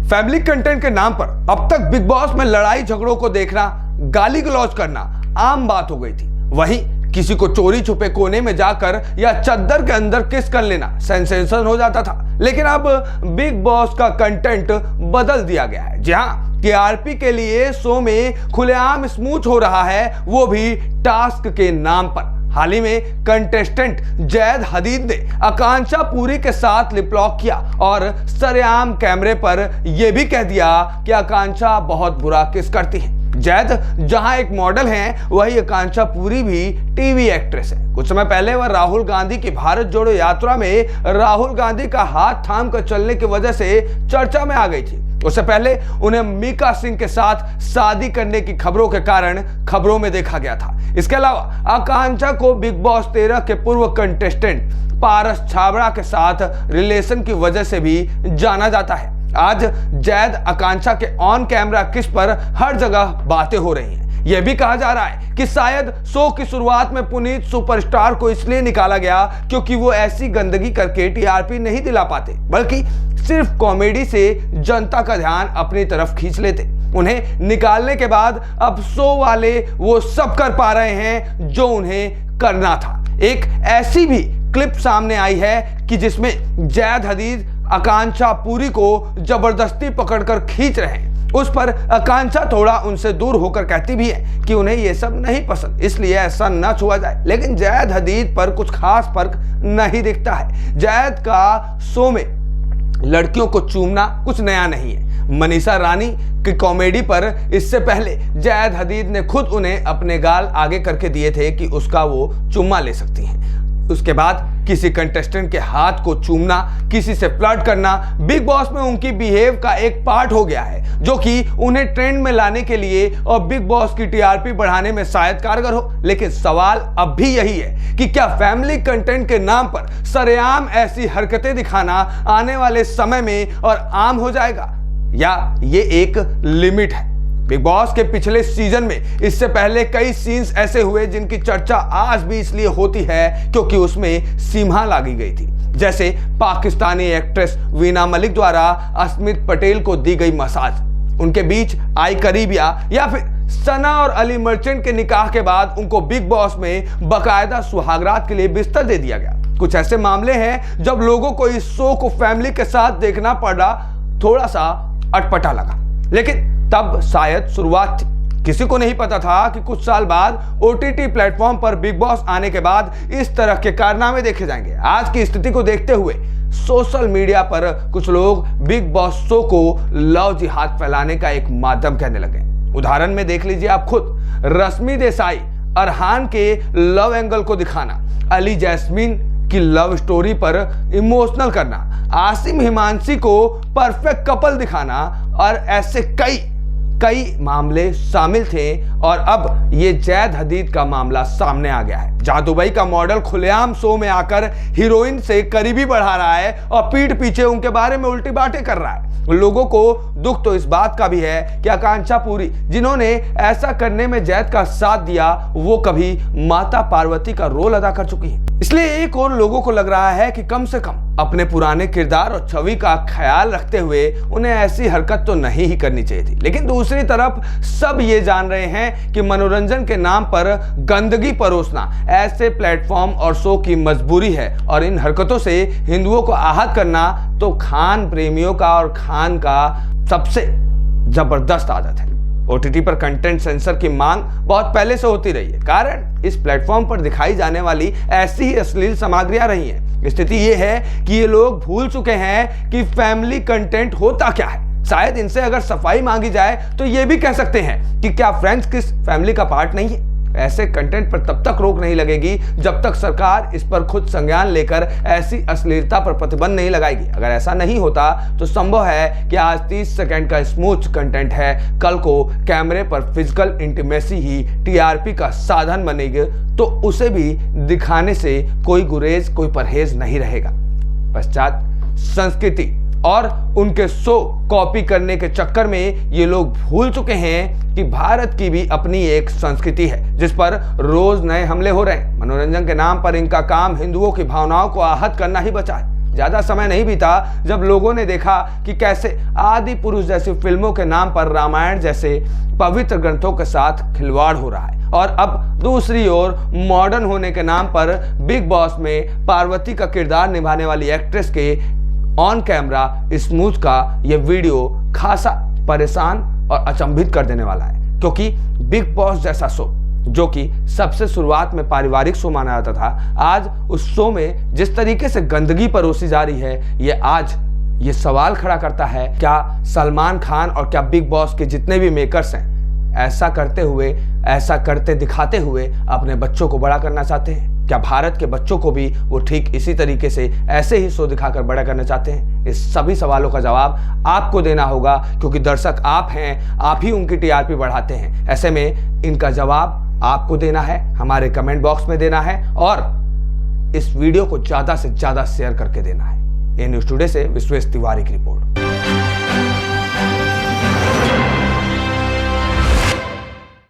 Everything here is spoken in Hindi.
फैमिली कंटेंट के नाम पर अब तक बिग बॉस में लड़ाई झगड़ों को देखना, गाली गलौज करना आम बात हो गई थी। वहीं किसी को चोरी छुपे कोने में जाकर या चद्दर के अंदर किस कर लेना सेंसेशन हो जाता था। लेकिन अब बिग बॉस का कंटेंट बदल दिया गया है। जी हाँ, टीआरपी के लिए शो में खुलेआम स्मूच हो रहा है, वो भी टास्क के नाम पर। हाल ही में कंटेस्टेंट जैद हदीद ने आकांक्षा पुरी के साथ लिप लॉक किया और सरेआम कैमरे पर यह भी कह दिया कि आकांक्षा बहुत बुरा किस करती है। जैद जहां एक मॉडल हैं, वही आकांक्षा पुरी भी टीवी एक्ट्रेस है। कुछ समय पहले वह राहुल गांधी की भारत जोड़ो यात्रा में राहुल गांधी का हाथ थाम कर चलने की वजह से चर्चा में आ गई थी। उससे पहले उन्हें मीका सिंह के साथ शादी करने की खबरों के कारण खबरों में देखा गया था। इसके अलावा आकांक्षा को बिग बॉस 13 के पूर्व कंटेस्टेंट पारस छाबड़ा के साथ रिलेशन की वजह से भी जाना जाता है। आज जैद आकांक्षा के ऑन कैमरा किस पर हर जगह बातें हो रही हैं। यह भी कहा जा रहा है कि शायद शो की शुरुआत में पुनीत सुपरस्टार को इसलिए निकाला गया क्योंकि वो ऐसी गंदगी करके टीआरपी नहीं दिला पाते, बल्कि सिर्फ कॉमेडी से जनता का ध्यान अपनी तरफ खींच लेते। उन्हें निकालने के बाद अब शो वाले वो सब कर पा रहे हैं जो उन्हें करना था। एक ऐसी भी क्लिप सामने आई है कि जिसमें जैद हदीद आकांक्षा पुरी को जबरदस्ती पकड़कर खींच रहे हैं। उस पर आकांक्षा थोड़ा उनसे दूर होकर कहती भी है कि उन्हें यह सब नहीं पसंद, इसलिए ऐसा न छुआ जाए। लेकिन जैद हदीद पर कुछ खास फर्क नहीं दिखता है। जैद का शो में लड़कियों को चूमना कुछ नया नहीं है। मनीषा रानी की कॉमेडी पर इससे पहले जैद हदीद ने खुद उन्हें अपने गाल आगे करके दिए थे कि उसका वो चुम्मा ले सकती हैं। उसके बाद किसी कंटेस्टेंट के हाथ को चूमना, किसी से फ्लर्ट करना बिग बॉस में उनकी बिहेव का एक पार्ट हो गया है, जो कि उन्हें ट्रेंड में लाने के लिए और बिग बॉस की टीआरपी बढ़ाने में शायद कारगर हो। लेकिन सवाल अब भी यही है कि क्या फैमिली कंटेंट के नाम पर सरेआम ऐसी हरकतें दिखाना आने वाले समय में और आम हो जाएगा, या ये एक लिमिट है। बिग बॉस के पिछले सीजन में इससे पहले कई सीन्स ऐसे हुए जिनकी चर्चा आज भी इसलिए होती है क्योंकि उसमें सीमा लागी गई थी। जैसे पाकिस्तानी एक्ट्रेस वीना मलिक द्वारा अस्मित पटेल को दी गई मसाज, उनके बीच आई करीबिया, या फिर सना और अली मर्चेंट के निकाह के बाद उनको बिग बॉस में बाकायदा सुहागरात के लिए बिस्तर दे दिया गया। कुछ ऐसे मामले हैं जब लोगों को इस शो को फैमिली के साथ देखना पड़ा, थोड़ा सा अटपटा लगा। लेकिन तब शायद शुरुआत थी। किसी को नहीं पता था कि कुछ साल बाद ओटीटी प्लेटफॉर्म पर बिग बॉस आने के बाद इस तरह के कारनामे देखे जाएंगे। आज की स्थिति को देखते हुए सोशल मीडिया पर कुछ लोग बिग बॉस शो को लव जिहाद फैलाने का एक माध्यम कहने लगे। उदाहरण में देख लीजिए आप खुद, रश्मि देसाई अरहान के लव एंगल को दिखाना, अली जैस्मीन की लव स्टोरी पर इमोशनल करना, आसिम हिमांशी को परफेक्ट कपल दिखाना, और ऐसे कई मामले शामिल थे। और अब ये जैद हदीद का मामला सामने आ गया है, जहां दुबई का मॉडल खुलेआम शो में आकर हीरोइन से करीबी बढ़ा रहा है और पीठ पीछे उनके बारे में उल्टी बातें कर रहा है। लोगों को दुख तो इस बात का भी है कि आकांक्षा पुरी, जिन्होंने ऐसा करने में जैद का साथ दिया, वो कभी माता पार्वती का रोल अदा कर चुकी है। इसलिए एक और लोगों को लग रहा है कि कम से कम अपने पुराने किरदार और छवि का ख्याल रखते हुए उन्हें ऐसी हरकत तो नहीं ही करनी चाहिए थी। लेकिन दूसरी तरफ सब ये जान रहे हैं कि मनोरंजन के नाम पर गंदगी परोसना ऐसे प्लेटफॉर्म और शो की मजबूरी है, और इन हरकतों से हिंदुओं को आहत करना तो खान प्रेमियों का और खान का सबसे जबरदस्त आदत है। ओटीटी पर कंटेंट सेंसर की मांग बहुत पहले से होती रही है, कारण इस प्लेटफॉर्म पर दिखाई जाने वाली ऐसी ही अश्लील सामग्रियां रही हैं। स्थिति ये है कि ये लोग भूल चुके हैं कि फैमिली कंटेंट होता क्या है। शायद इनसे अगर सफाई मांगी जाए तो ये भी कह सकते हैं कि क्या फ्रेंड्स किस फैमिली का पार्ट नहीं है। ऐसे कंटेंट पर तब तक रोक नहीं लगेगी जब तक सरकार इस पर खुद संज्ञान लेकर ऐसी अश्लीलता पर प्रतिबंध नहीं लगाएगी। अगर ऐसा नहीं होता तो संभव है कि आज 30 सेकंड का स्मूथ कंटेंट है, कल को कैमरे पर फिजिकल इंटीमेसी ही टीआरपी का साधन बनेगी, तो उसे भी दिखाने से कोई गुरेज, कोई परहेज नहीं रहेगा। पश्चात संस्कृति और उनके शो कॉपी करने के चक्कर में ये लोग भूल चुके हैं कि भारत की भी अपनी एक संस्कृति है जिस पर रोज नए हमले हो रहे हैं। मनोरंजन के नाम पर इनका काम हिंदुओं की भावनाओं को आहत करना ही बचा है। ज्यादा समय नहीं बीता जब लोगों ने देखा कि कैसे आदि पुरुष जैसी फिल्मों के नाम पर रामायण जैसे पवित्र ग्रंथों के साथ खिलवाड़ हो रहा है, और अब दूसरी ओर मॉडर्न होने के नाम पर बिग बॉस में पार्वती का किरदार निभाने वाली एक्ट्रेस के ऑन कैमरा स्मूथ का यह वीडियो खासा परेशान और अचंभित कर देने वाला है। क्योंकि बिग बॉस जैसा शो जो कि सबसे शुरुआत में पारिवारिक शो माना जाता था, आज उस शो में जिस तरीके से गंदगी परोसी जा रही है, ये सवाल खड़ा करता है, क्या सलमान खान और क्या बिग बॉस के जितने भी मेकर्स हैं ऐसा करते दिखाते हुए अपने बच्चों को बड़ा करना चाहते हैं? क्या भारत के बच्चों को भी वो ठीक इसी तरीके से ऐसे ही शो दिखाकर बड़ा करना चाहते हैं? इस सभी सवालों का जवाब आपको देना होगा, क्योंकि दर्शक आप हैं, आप ही उनकी टीआरपी बढ़ाते हैं। ऐसे में इनका जवाब आपको देना है, हमारे कमेंट बॉक्स में देना है और इस वीडियो को ज्यादा से ज्यादा शेयर करके देना है। ए न्यूज़ टुडे से विश्वेश तिवारी की रिपोर्ट।